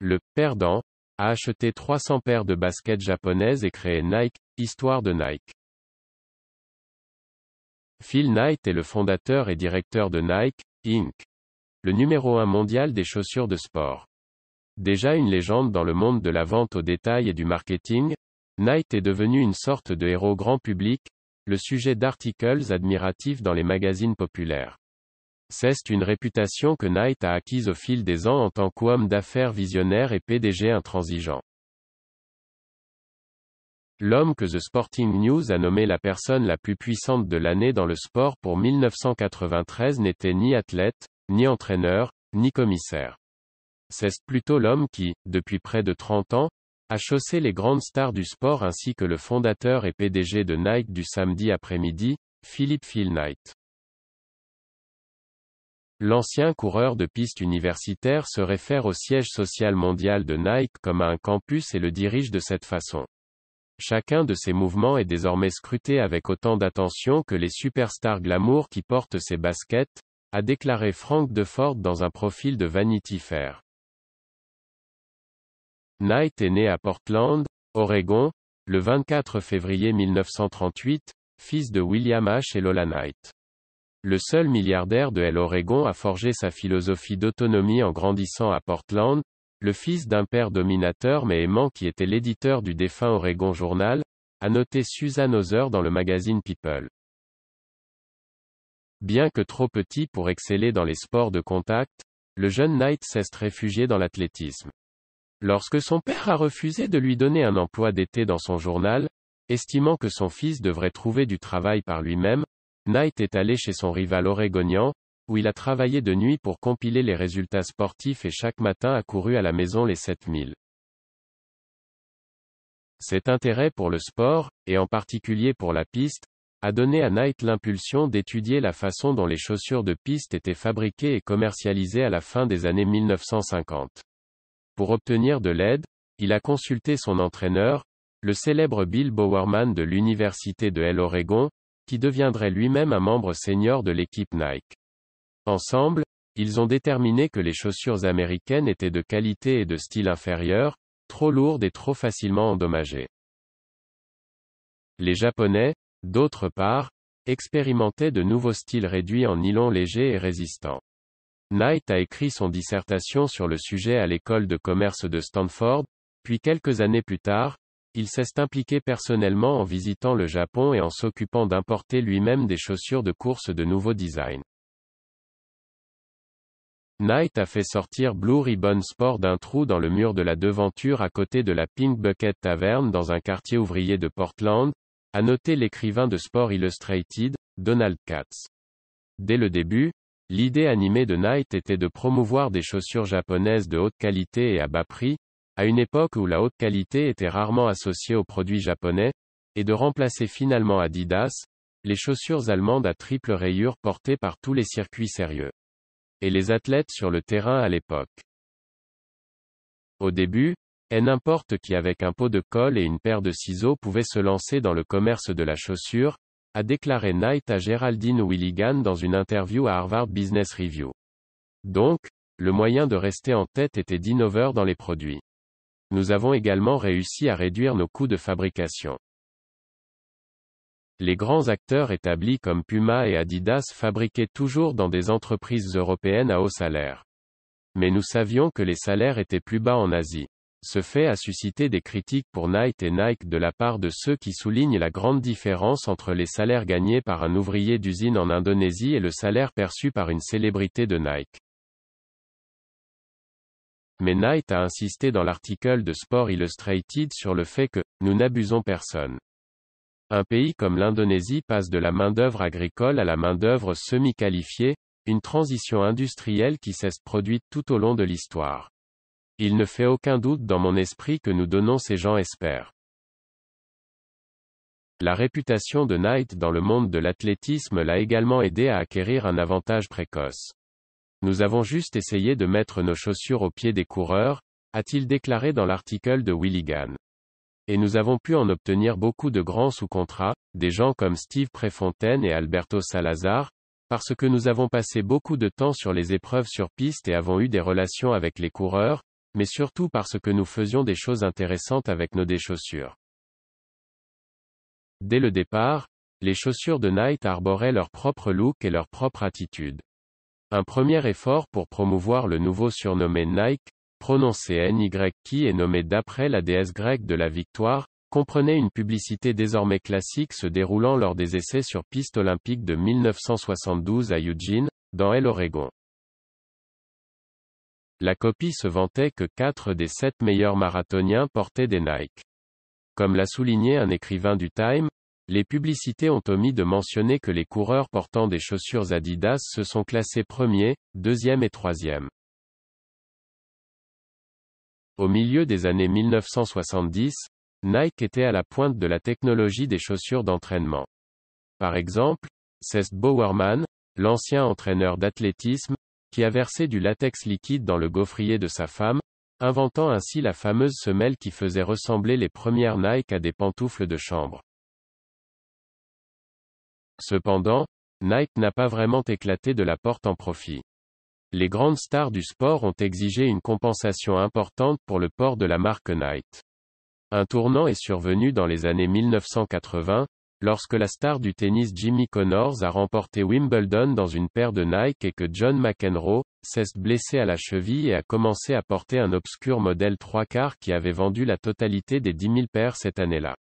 le « perdant », a acheté 300 paires de baskets japonaises et créé Nike, histoire de Nike. Phil Knight est le fondateur et directeur de Nike, Inc., le numéro 1 mondial des chaussures de sport. Déjà une légende dans le monde de la vente au détail et du marketing, Knight est devenu une sorte de héros grand public, le sujet d'articles admiratifs dans les magazines populaires. C'est une réputation que Knight a acquise au fil des ans en tant qu'homme d'affaires visionnaire et PDG intransigeant. L'homme que The Sporting News a nommé la personne la plus puissante de l'année dans le sport pour 1993 n'était ni athlète, ni entraîneur, ni commissaire. C'est plutôt l'homme qui, depuis près de 30 ans, a chaussé les grandes stars du sport ainsi que le fondateur et PDG de Nike du samedi après-midi, Phil Knight. L'ancien coureur de piste universitaire se réfère au siège social mondial de Nike comme à un campus et le dirige de cette façon. Chacun de ces mouvements est désormais scruté avec autant d'attention que les superstars glamour qui portent ces baskets, a déclaré Frank Deford dans un profil de Vanity Fair. Knight est né à Portland, Oregon, le 24 février 1938, fils de William H. et Lola Knight. Le seul milliardaire de l'Oregon a forgé sa philosophie d'autonomie en grandissant à Portland, le fils d'un père dominateur mais aimant qui était l'éditeur du défunt Oregon Journal, a noté Susan Hauser dans le magazine People. Bien que trop petit pour exceller dans les sports de contact, le jeune Knight s'est réfugié dans l'athlétisme. Lorsque son père a refusé de lui donner un emploi d'été dans son journal, estimant que son fils devrait trouver du travail par lui-même, Knight est allé chez son rival oregonien, où il a travaillé de nuit pour compiler les résultats sportifs et chaque matin a couru à la maison les 7000. Cet intérêt pour le sport, et en particulier pour la piste, a donné à Knight l'impulsion d'étudier la façon dont les chaussures de piste étaient fabriquées et commercialisées à la fin des années 1950. Pour obtenir de l'aide, il a consulté son entraîneur, le célèbre Bill Bowerman de l'université de l'Oregon, qui deviendrait lui-même un membre senior de l'équipe Nike. Ensemble, ils ont déterminé que les chaussures américaines étaient de qualité et de style inférieur, trop lourdes et trop facilement endommagées. Les Japonais, d'autre part, expérimentaient de nouveaux styles réduits en nylon léger et résistant. Knight a écrit son dissertation sur le sujet à l'école de commerce de Stanford, puis quelques années plus tard, il s'est impliqué personnellement en visitant le Japon et en s'occupant d'importer lui-même des chaussures de course de nouveau design. Knight a fait sortir Blue Ribbon Sport d'un trou dans le mur de la devanture à côté de la Pink Bucket Tavern dans un quartier ouvrier de Portland, a noté l'écrivain de Sport Illustrated, Donald Katz. Dès le début, l'idée animée de Knight était de promouvoir des chaussures japonaises de haute qualité et à bas prix, à une époque où la haute qualité était rarement associée aux produits japonais, et de remplacer finalement Adidas, les chaussures allemandes à triple rayure portées par tous les circuits sérieux. Et les athlètes sur le terrain à l'époque. Au début, n'importe qui avec un pot de colle et une paire de ciseaux pouvait se lancer dans le commerce de la chaussure, a déclaré Knight à Geraldine Willigan dans une interview à Harvard Business Review. Donc, le moyen de rester en tête était d'innover dans les produits. Nous avons également réussi à réduire nos coûts de fabrication. Les grands acteurs établis comme Puma et Adidas fabriquaient toujours dans des entreprises européennes à haut salaire. Mais nous savions que les salaires étaient plus bas en Asie. Ce fait a suscité des critiques pour Knight et Nike de la part de ceux qui soulignent la grande différence entre les salaires gagnés par un ouvrier d'usine en Indonésie et le salaire perçu par une célébrité de Nike. Mais Knight a insisté dans l'article de Sport Illustrated sur le fait que « nous n'abusons personne ». Un pays comme l'Indonésie passe de la main-d'œuvre agricole à la main-d'œuvre semi-qualifiée, une transition industrielle qui s'est produite tout au long de l'histoire. Il ne fait aucun doute dans mon esprit que nous donnons ces gens espèrent. La réputation de Knight dans le monde de l'athlétisme l'a également aidé à acquérir un avantage précoce. Nous avons juste essayé de mettre nos chaussures aux pieds des coureurs, a-t-il déclaré dans l'article de Willigan. Et nous avons pu en obtenir beaucoup de grands sous contrat, des gens comme Steve Prefontaine et Alberto Salazar, parce que nous avons passé beaucoup de temps sur les épreuves sur piste et avons eu des relations avec les coureurs, mais surtout parce que nous faisions des choses intéressantes avec nos chaussures. Dès le départ, les chaussures de Nike arboraient leur propre look et leur propre attitude. Un premier effort pour promouvoir le nouveau surnommé Nike, prononcé NYK et nommé d'après la déesse grecque de la victoire, comprenait une publicité désormais classique se déroulant lors des essais sur piste olympique de 1972 à Eugene, dans l'Oregon. La copie se vantait que 4 des 7 meilleurs marathoniens portaient des Nike. Comme l'a souligné un écrivain du Time, les publicités ont omis de mentionner que les coureurs portant des chaussures Adidas se sont classés premiers, deuxième et troisième. Au milieu des années 1970, Nike était à la pointe de la technologie des chaussures d'entraînement. Par exemple, c'est Bowerman, l'ancien entraîneur d'athlétisme, qui a versé du latex liquide dans le gaufrier de sa femme, inventant ainsi la fameuse semelle qui faisait ressembler les premières Nike à des pantoufles de chambre. Cependant, Nike n'a pas vraiment éclaté de la porte en profit. Les grandes stars du sport ont exigé une compensation importante pour le port de la marque Nike. Un tournant est survenu dans les années 1980, lorsque la star du tennis Jimmy Connors a remporté Wimbledon dans une paire de Nike et que John McEnroe, s'est blessé à la cheville et a commencé à porter un obscur modèle 3/4 qui avait vendu la totalité des 10 000 paires cette année-là.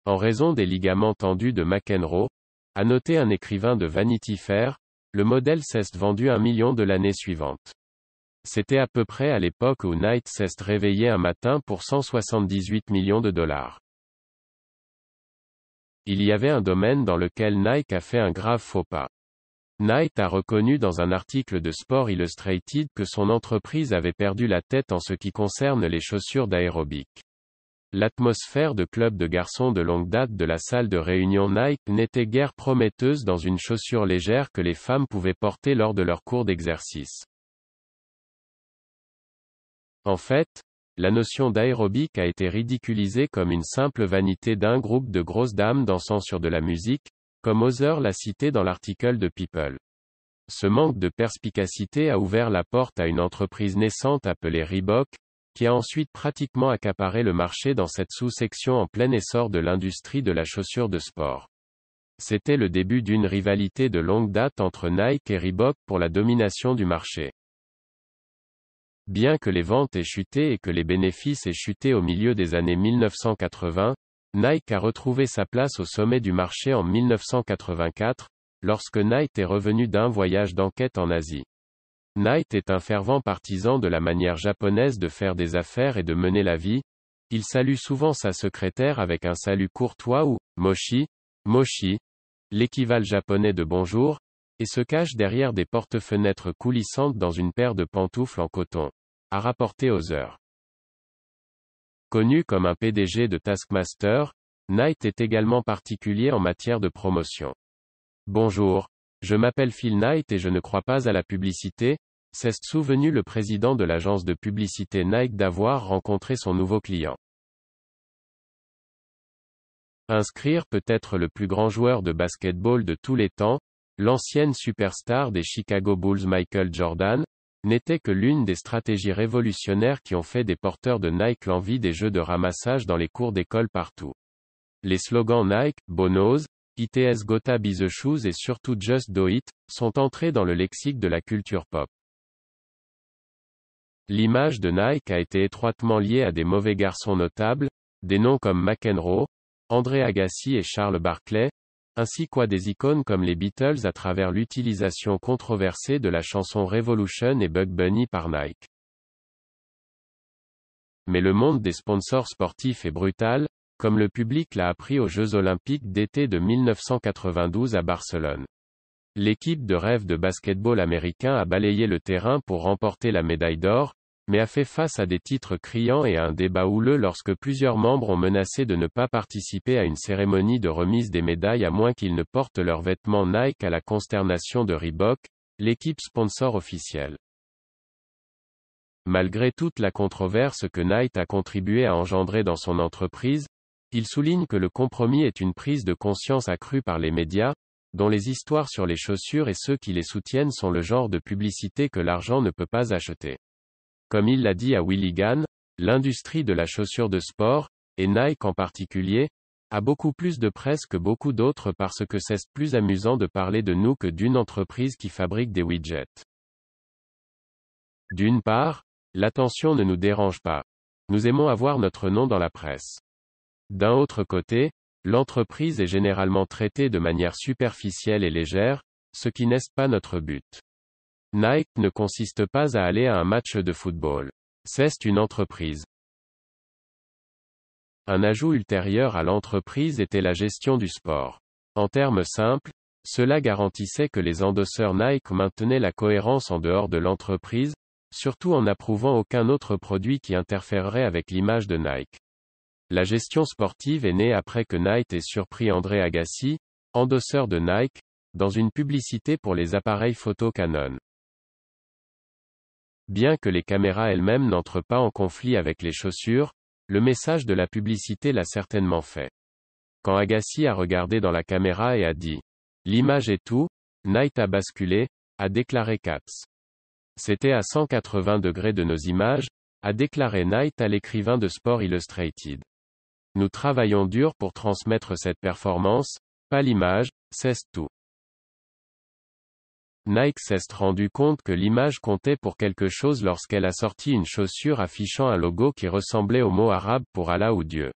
En raison des ligaments tendus de McEnroe, a noté un écrivain de Vanity Fair, le modèle s'est vendu 1 million de l'année suivante. C'était à peu près à l'époque où Nike s'est réveillé un matin pour 178 millions de dollars. Il y avait un domaine dans lequel Nike a fait un grave faux pas. Nike a reconnu dans un article de Sport Illustrated que son entreprise avait perdu la tête en ce qui concerne les chaussures d'aérobic. L'atmosphère de club de garçons de longue date de la salle de réunion Nike n'était guère prometteuse dans une chaussure légère que les femmes pouvaient porter lors de leurs cours d'exercice. En fait, la notion d'aérobic a été ridiculisée comme une simple vanité d'un groupe de grosses dames dansant sur de la musique, comme Other l'a cité dans l'article de People. Ce manque de perspicacité a ouvert la porte à une entreprise naissante appelée Reebok, qui a ensuite pratiquement accaparé le marché dans cette sous-section en plein essor de l'industrie de la chaussure de sport. C'était le début d'une rivalité de longue date entre Nike et Reebok pour la domination du marché. Bien que les ventes aient chuté et que les bénéfices aient chuté au milieu des années 1980, Nike a retrouvé sa place au sommet du marché en 1984, lorsque Nike est revenu d'un voyage d'enquête en Asie. Nike est un fervent partisan de la manière japonaise de faire des affaires et de mener la vie. Il salue souvent sa secrétaire avec un salut courtois ou moshi, moshi, l'équivalent japonais de bonjour, et se cache derrière des porte-fenêtres coulissantes dans une paire de pantoufles en coton, a rapporté Other. Connu comme un PDG de Taskmaster, Nike est également particulier en matière de promotion. Bonjour, je m'appelle Phil Knight et je ne crois pas à la publicité, s'est souvenu le président de l'agence de publicité Nike d'avoir rencontré son nouveau client. Inscrire peut-être le plus grand joueur de basketball de tous les temps, l'ancienne superstar des Chicago Bulls Michael Jordan, n'était que l'une des stratégies révolutionnaires qui ont fait des porteurs de Nike l'envie des jeux de ramassage dans les cours d'école partout. Les slogans Nike, Bonos, ITS Gotta Be the Shoes et surtout Just Do It, sont entrés dans le lexique de la culture pop. L'image de Nike a été étroitement liée à des mauvais garçons notables, des noms comme McEnroe, André Agassi et Charles Barkley, ainsi qu'à des icônes comme les Beatles à travers l'utilisation controversée de la chanson Revolution et Bug Bunny par Nike. Mais le monde des sponsors sportifs est brutal, comme le public l'a appris aux Jeux Olympiques d'été de 1992 à Barcelone. L'équipe de rêve de basketball américain a balayé le terrain pour remporter la médaille d'or, mais a fait face à des titres criants et à un débat houleux lorsque plusieurs membres ont menacé de ne pas participer à une cérémonie de remise des médailles à moins qu'ils ne portent leurs vêtements Nike à la consternation de Reebok, l'équipe sponsor officielle. Malgré toute la controverse que Nike a contribué à engendrer dans son entreprise, il souligne que le compromis est une prise de conscience accrue par les médias, dont les histoires sur les chaussures et ceux qui les soutiennent sont le genre de publicité que l'argent ne peut pas acheter. Comme il l'a dit à Willy Gann, l'industrie de la chaussure de sport, et Nike en particulier, a beaucoup plus de presse que beaucoup d'autres parce que c'est plus amusant de parler de nous que d'une entreprise qui fabrique des widgets. D'une part, l'attention ne nous dérange pas. Nous aimons avoir notre nom dans la presse. D'un autre côté, l'entreprise est généralement traitée de manière superficielle et légère, ce qui n'est pas notre but. Nike ne consiste pas à aller à un match de football. C'est une entreprise. Un ajout ultérieur à l'entreprise était la gestion du sport. En termes simples, cela garantissait que les endosseurs Nike maintenaient la cohérence en dehors de l'entreprise, surtout en n'approuvant aucun autre produit qui interférerait avec l'image de Nike. La gestion sportive est née après que Nike ait surpris André Agassi, endosseur de Nike, dans une publicité pour les appareils photo Canon. Bien que les caméras elles-mêmes n'entrent pas en conflit avec les chaussures, le message de la publicité l'a certainement fait. Quand Agassi a regardé dans la caméra et a dit « L'image est tout », Nike a basculé, a déclaré Katz. C'était à 180 degrés de nos images, a déclaré Nike à l'écrivain de Sport Illustrated. Nous travaillons dur pour transmettre cette performance, pas l'image, c'est tout. Nike s'est rendu compte que l'image comptait pour quelque chose lorsqu'elle a sorti une chaussure affichant un logo qui ressemblait au mot arabe pour Allah ou Dieu.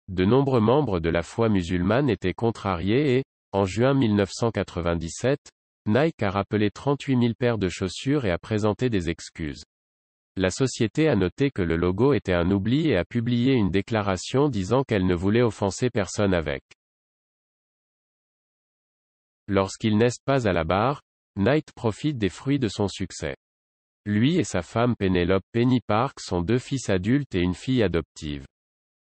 De nombreux membres de la foi musulmane étaient contrariés et, en juin 1997, Nike a rappelé 38 000 paires de chaussures et a présenté des excuses. La société a noté que le logo était un oubli et a publié une déclaration disant qu'elle ne voulait offenser personne avec. Lorsqu'il n'est pas à la barre, Nike profite des fruits de son succès. Lui et sa femme Penelope Penny Park sont 2 fils adultes et une fille adoptive.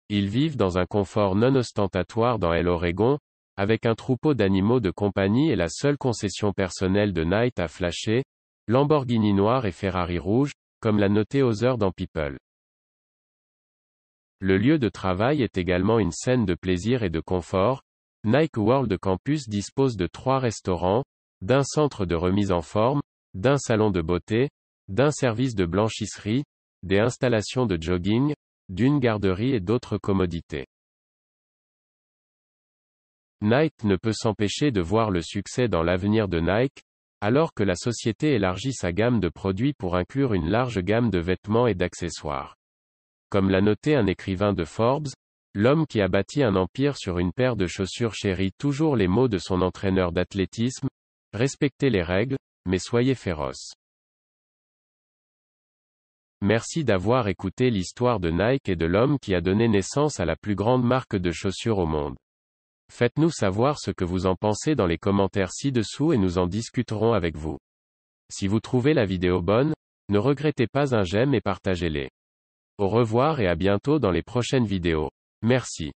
Ils vivent dans un confort non ostentatoire dans l'Oregon, avec un troupeau d'animaux de compagnie et la seule concession personnelle de Nike à flasher, Lamborghini noir et Ferrari rouge, comme l'a noté Other dans People. Le lieu de travail est également une scène de plaisir et de confort. Nike World Campus dispose de 3 restaurants, d'un centre de remise en forme, d'un salon de beauté, d'un service de blanchisserie, des installations de jogging, d'une garderie et d'autres commodités. Nike ne peut s'empêcher de voir le succès dans l'avenir de Nike, alors que la société élargit sa gamme de produits pour inclure une large gamme de vêtements et d'accessoires. Comme l'a noté un écrivain de Forbes, l'homme qui a bâti un empire sur une paire de chaussures chérit toujours les mots de son entraîneur d'athlétisme: respectez les règles, mais soyez féroces. Merci d'avoir écouté l'histoire de Nike et de l'homme qui a donné naissance à la plus grande marque de chaussures au monde. Faites-nous savoir ce que vous en pensez dans les commentaires ci-dessous et nous en discuterons avec vous. Si vous trouvez la vidéo bonne, ne regrettez pas un j'aime et partagez-les. Au revoir et à bientôt dans les prochaines vidéos. Merci.